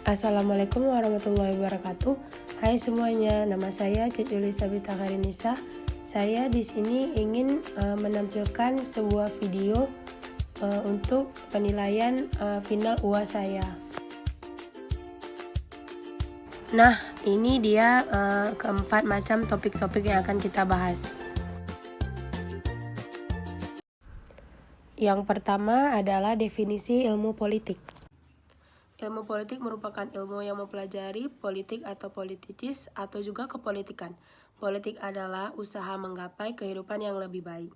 Assalamualaikum warahmatullahi wabarakatuh. Hai semuanya, nama saya Cici Elisabita Karinisa. Saya di sini ingin menampilkan sebuah video untuk penilaian final UAS saya. Nah, ini dia keempat macam topik-topik yang akan kita bahas. Yang pertama adalah definisi ilmu politik. Ilmu politik merupakan ilmu yang mempelajari politik atau politis atau juga kepolitikan. Politik adalah usaha menggapai kehidupan yang lebih baik.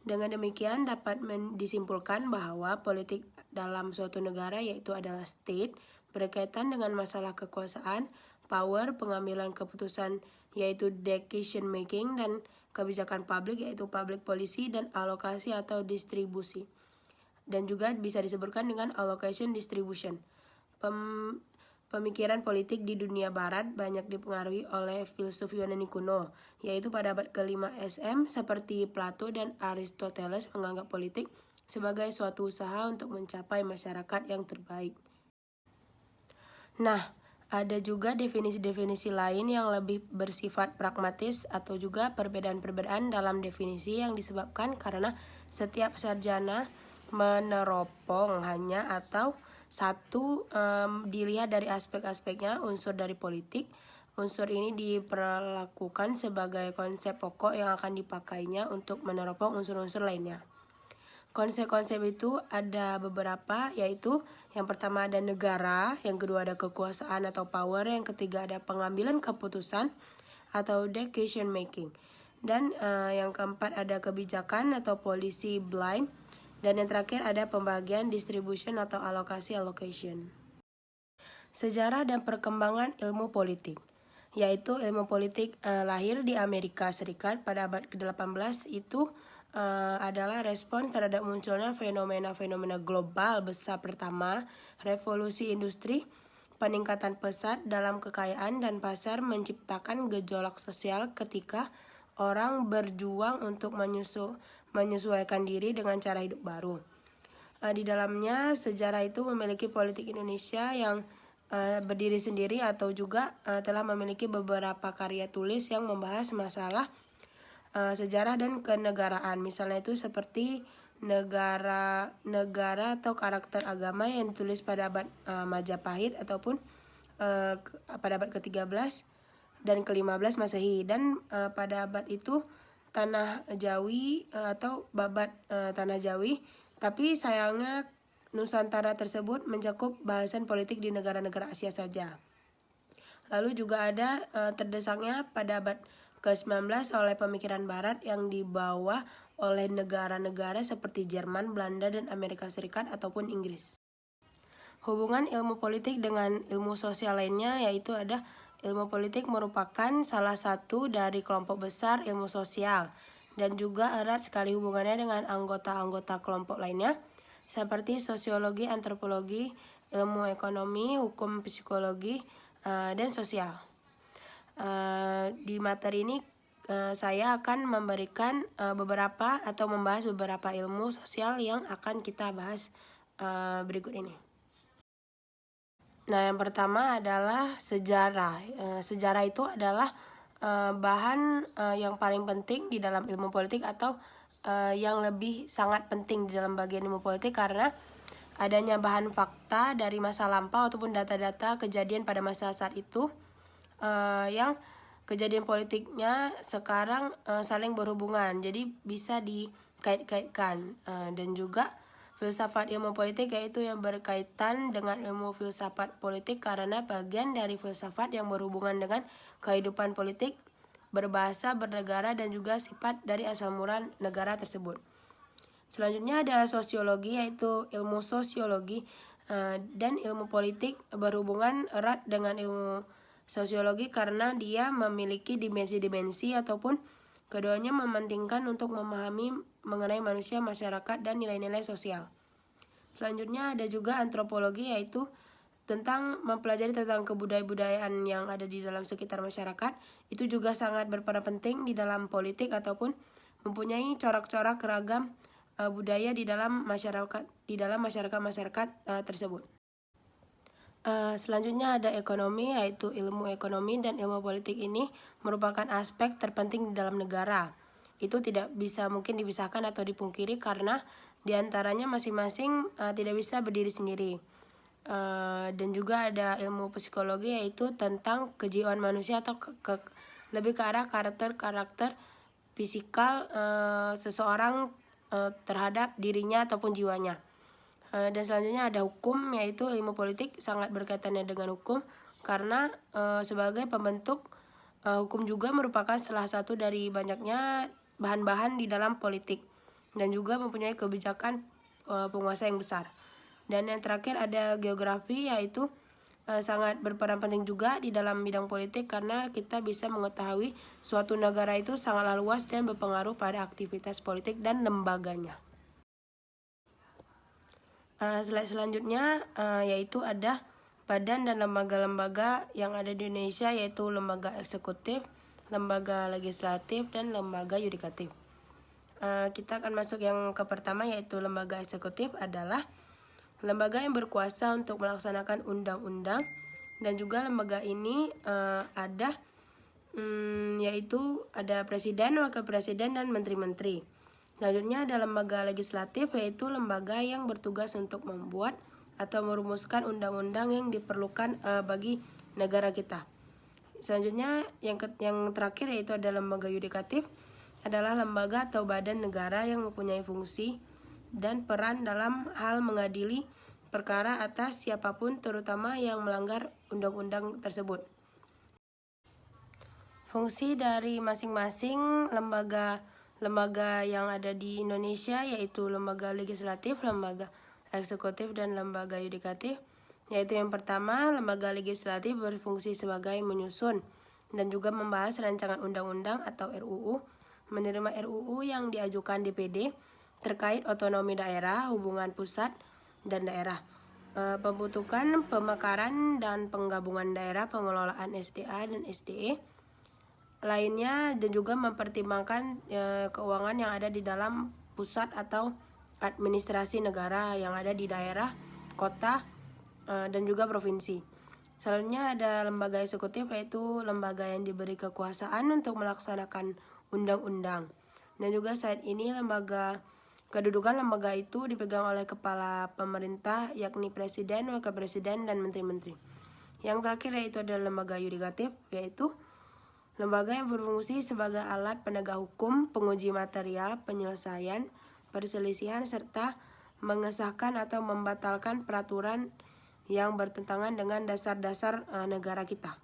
Dengan demikian dapat disimpulkan bahwa politik dalam suatu negara yaitu adalah state berkaitan dengan masalah kekuasaan, power, pengambilan keputusan yaitu decision making dan kebijakan publik yaitu public policy dan alokasi atau distribusi. Dan juga bisa disebutkan dengan allocation distribution. Pemikiran politik di dunia barat banyak dipengaruhi oleh filsuf Yunani kuno, yaitu pada abad ke-5 SM seperti Plato dan Aristoteles menganggap politik sebagai suatu usaha untuk mencapai masyarakat yang terbaik. Nah, ada juga definisi-definisi lain yang lebih bersifat pragmatis atau juga perbedaan-perbedaan dalam definisi yang disebabkan karena setiap sarjana meneropong hanya atau satu dilihat dari aspek-aspeknya unsur dari politik. Unsur ini diperlakukan sebagai konsep pokok yang akan dipakainya untuk meneropong unsur-unsur lainnya. Konsep-konsep itu ada beberapa, yaitu yang pertama ada negara, yang kedua ada kekuasaan atau power, yang ketiga ada pengambilan keputusan atau decision making, dan yang keempat ada kebijakan atau policy blind, dan yang terakhir ada pembagian distribution atau allocation. Sejarah dan perkembangan ilmu politik, yaitu ilmu politik lahir di Amerika Serikat pada abad ke-18 itu adalah respon terhadap munculnya fenomena-fenomena global besar pertama, revolusi industri, peningkatan pesat dalam kekayaan dan pasar menciptakan gejolak sosial ketika orang berjuang untuk menyesuaikan diri dengan cara hidup baru. Di dalamnya sejarah itu memiliki politik Indonesia yang berdiri sendiri atau juga telah memiliki beberapa karya tulis yang membahas masalah sejarah dan kenegaraan. Misalnya itu seperti negara atau karakter agama yang ditulis pada abad Majapahit ataupun pada abad ke-13 dan ke-15 Masehi, dan pada abad itu Tanah Jawi atau babat Tanah Jawi, tapi sayangnya Nusantara tersebut mencakup bahasan politik di negara-negara Asia saja. Lalu juga ada terdesaknya pada abad ke-19 oleh pemikiran barat yang dibawa oleh negara-negara seperti Jerman, Belanda, dan Amerika Serikat ataupun Inggris. Hubungan ilmu politik dengan ilmu sosial lainnya yaitu ada ilmu politik merupakan salah satu dari kelompok besar ilmu sosial dan juga erat sekali hubungannya dengan anggota-anggota kelompok lainnya seperti sosiologi, antropologi, ilmu ekonomi, hukum psikologi, dan sosial. Di materi ini saya akan memberikan beberapa atau membahas beberapa ilmu sosial yang akan kita bahas berikut ini. Nah, yang pertama adalah sejarah. Sejarah itu adalah bahan yang paling penting di dalam ilmu politik atau yang lebih sangat penting di dalam bagian ilmu politik karena adanya bahan fakta dari masa lampau ataupun data-data kejadian pada masa saat itu yang kejadian politiknya sekarang saling berhubungan, jadi bisa dikait-kaitkan. Dan juga filsafat ilmu politik yaitu yang berkaitan dengan ilmu filsafat politik karena bagian dari filsafat yang berhubungan dengan kehidupan politik, berbahasa, bernegara, dan juga sifat dari asal mula negara tersebut. Selanjutnya ada sosiologi yaitu ilmu sosiologi dan ilmu politik berhubungan erat dengan ilmu sosiologi karena dia memiliki dimensi-dimensi ataupun keduanya mementingkan untuk memahami mengenai manusia, masyarakat, dan nilai-nilai sosial. Selanjutnya ada juga antropologi yaitu tentang mempelajari tentang kebudayaan yang ada di dalam sekitar masyarakat. Itu juga sangat berperan penting di dalam politik ataupun mempunyai corak-corak ragam budaya di dalam masyarakat tersebut. Selanjutnya ada ekonomi, yaitu ilmu ekonomi dan ilmu politik ini merupakan aspek terpenting di dalam negara. Itu tidak bisa mungkin dipisahkan atau dipungkiri karena diantaranya masing-masing tidak bisa berdiri sendiri. Dan juga ada ilmu psikologi, yaitu tentang kejiwaan manusia atau lebih ke arah karakter fisikal seseorang terhadap dirinya ataupun jiwanya. Dan selanjutnya ada hukum, yaitu ilmu politik sangat berkaitannya dengan hukum karena sebagai pembentuk hukum juga merupakan salah satu dari banyaknya bahan-bahan di dalam politik dan juga mempunyai kebijakan penguasa yang besar. Dan yang terakhir ada geografi, yaitu sangat berperan penting juga di dalam bidang politik karena kita bisa mengetahui suatu negara itu sangatlah luas dan berpengaruh pada aktivitas politik dan lembaganya. Slide selanjutnya yaitu ada badan dan lembaga-lembaga yang ada di Indonesia, yaitu lembaga eksekutif, lembaga legislatif, dan lembaga yudikatif. Kita akan masuk yang ke pertama, yaitu lembaga eksekutif adalah lembaga yang berkuasa untuk melaksanakan undang-undang, dan juga lembaga ini yaitu ada presiden, wakil presiden, dan menteri-menteri. Selanjutnya ada lembaga legislatif, yaitu lembaga yang bertugas untuk membuat atau merumuskan undang-undang yang diperlukan bagi negara kita. Selanjutnya yang terakhir yaitu ada lembaga yudikatif, adalah lembaga atau badan negara yang mempunyai fungsi dan peran dalam hal mengadili perkara atas siapapun, terutama yang melanggar undang-undang tersebut. Fungsi dari masing-masing lembaga yang ada di Indonesia, yaitu lembaga legislatif, lembaga eksekutif, dan lembaga yudikatif. Yaitu yang pertama, lembaga legislatif berfungsi sebagai menyusun dan juga membahas rancangan undang-undang atau RUU, menerima RUU yang diajukan DPD terkait otonomi daerah, hubungan pusat dan daerah, pembentukan, pemekaran, dan penggabungan daerah, pengelolaan SDA dan SDE lainnya, dan juga mempertimbangkan keuangan yang ada di dalam pusat atau administrasi negara yang ada di daerah, kota, dan juga provinsi. Selanjutnya ada lembaga eksekutif, yaitu lembaga yang diberi kekuasaan untuk melaksanakan undang-undang. Dan juga saat ini kedudukan lembaga itu dipegang oleh kepala pemerintah, yakni presiden, wakil presiden, dan menteri-menteri. Yang terakhir yaitu ada lembaga yudikatif, yaitu lembaga yang berfungsi sebagai alat penegak hukum, penguji material, penyelesaian perselisihan, serta mengesahkan atau membatalkan peraturan yang bertentangan dengan dasar-dasar negara kita.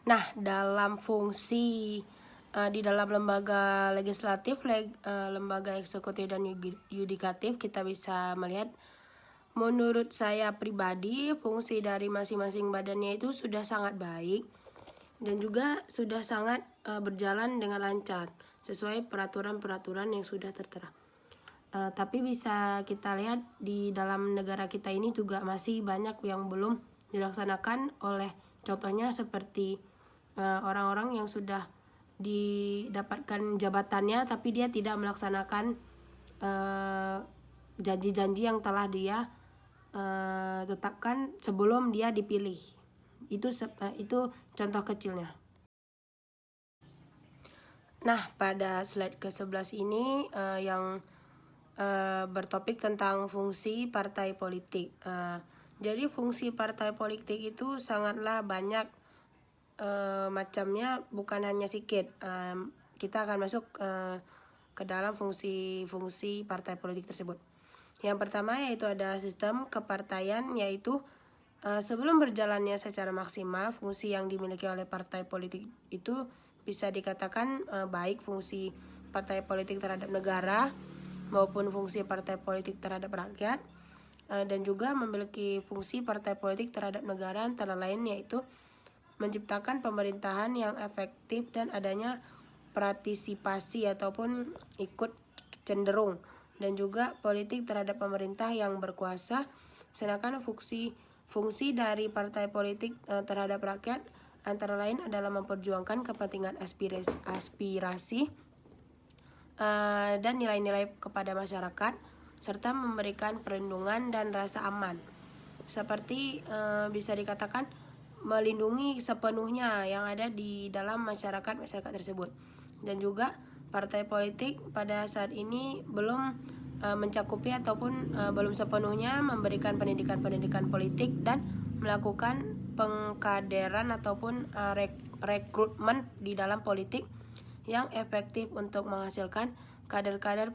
Nah, dalam fungsi di dalam lembaga legislatif, lembaga eksekutif, dan yudikatif, kita bisa melihat, menurut saya pribadi, fungsi dari masing-masing badannya itu sudah sangat baik dan juga sudah sangat berjalan dengan lancar sesuai peraturan-peraturan yang sudah tertera. Tapi bisa kita lihat di dalam negara kita ini juga masih banyak yang belum dilaksanakan, oleh contohnya seperti orang-orang yang sudah didapatkan jabatannya tapi dia tidak melaksanakan janji-janji yang telah dia tetapkan sebelum dia dipilih. Itu contoh kecilnya. Nah, pada slide ke-11 ini yang bertopik tentang fungsi partai politik. Jadi fungsi partai politik itu sangatlah banyak macamnya, bukan hanya sedikit. Kita akan masuk ke dalam fungsi partai politik tersebut. Yang pertama yaitu ada sistem kepartaian, yaitu sebelum berjalannya secara maksimal fungsi yang dimiliki oleh partai politik itu bisa dikatakan baik fungsi partai politik terhadap negara maupun fungsi partai politik terhadap rakyat, dan juga memiliki fungsi partai politik terhadap negara antara lain yaitu menciptakan pemerintahan yang efektif dan adanya partisipasi ataupun ikut cenderung, dan juga politik terhadap pemerintah yang berkuasa. Sedangkan fungsi dari partai politik terhadap rakyat antara lain adalah memperjuangkan kepentingan aspirasi dan nilai-nilai kepada masyarakat, serta memberikan perlindungan dan rasa aman. seperti bisa dikatakan melindungi sepenuhnya yang ada di dalam masyarakat tersebut. Dan juga partai politik pada saat ini belum mencakupi ataupun belum sepenuhnya memberikan pendidikan politik dan melakukan pengkaderan ataupun rekrutmen di dalam politik yang efektif untuk menghasilkan kader-kader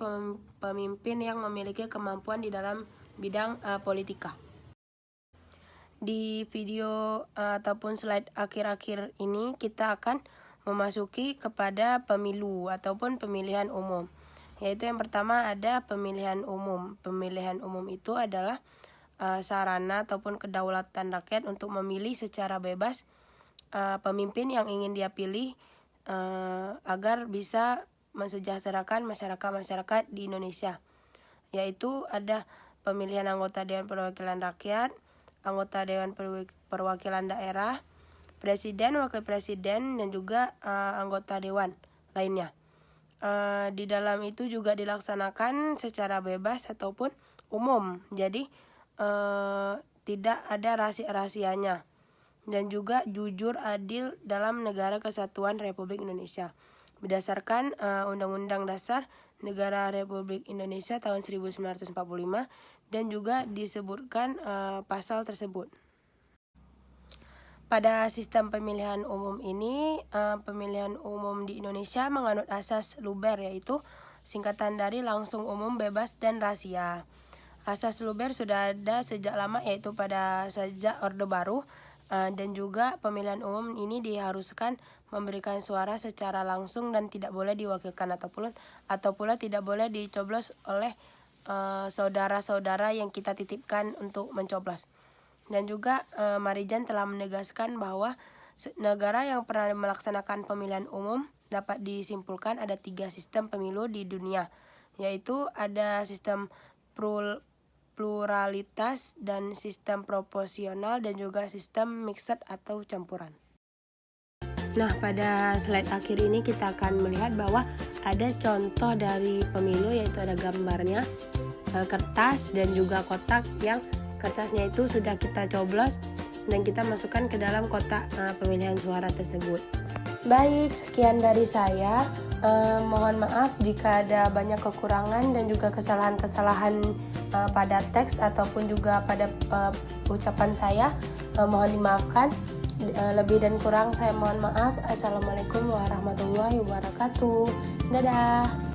pemimpin yang memiliki kemampuan di dalam bidang politika. Di video ataupun slide akhir-akhir ini kita akan memasuki kepada pemilu ataupun pemilihan umum. Yaitu yang pertama ada pemilihan umum. Pemilihan umum itu adalah sarana ataupun kedaulatan rakyat untuk memilih secara bebas pemimpin yang ingin dia pilih agar bisa mensejahterakan masyarakat di Indonesia. Yaitu ada pemilihan anggota Dewan Perwakilan Rakyat, anggota Dewan Perwakilan Daerah, presiden, wakil presiden, dan juga anggota dewan lainnya. Di dalam itu juga dilaksanakan secara bebas ataupun umum, jadi tidak ada rahasia-rahasianya, dan juga jujur adil dalam negara kesatuan Republik Indonesia berdasarkan Undang-Undang Dasar Negara Republik Indonesia tahun 1945 dan juga disebutkan pasal tersebut. Pada sistem pemilihan umum ini, pemilihan umum di Indonesia menganut asas Luber, yaitu singkatan dari langsung, umum, bebas, dan rahasia. Asas Luber sudah ada sejak lama, yaitu pada sejak Orde Baru, dan juga pemilihan umum ini diharuskan memberikan suara secara langsung dan tidak boleh diwakilkan atau pula tidak boleh dicoblos oleh saudara-saudara yang kita titipkan untuk mencoblos. Dan juga Marijan telah menegaskan bahwa negara yang pernah melaksanakan pemilihan umum dapat disimpulkan ada 3 sistem pemilu di dunia, yaitu ada sistem pluralitas dan sistem proporsional dan juga sistem mixed atau campuran. Nah, pada slide akhir ini kita akan melihat bahwa ada contoh dari pemilu, yaitu ada gambarnya, kertas dan juga kotak yang kertasnya itu sudah kita coblos dan kita masukkan ke dalam kotak pemilihan suara tersebut. Baik, sekian dari saya. Mohon maaf jika ada banyak kekurangan dan juga kesalahan-kesalahan pada teks ataupun juga pada ucapan saya. Mohon dimaafkan. Lebih dan kurang saya mohon maaf. Assalamualaikum warahmatullahi wabarakatuh. Dadah.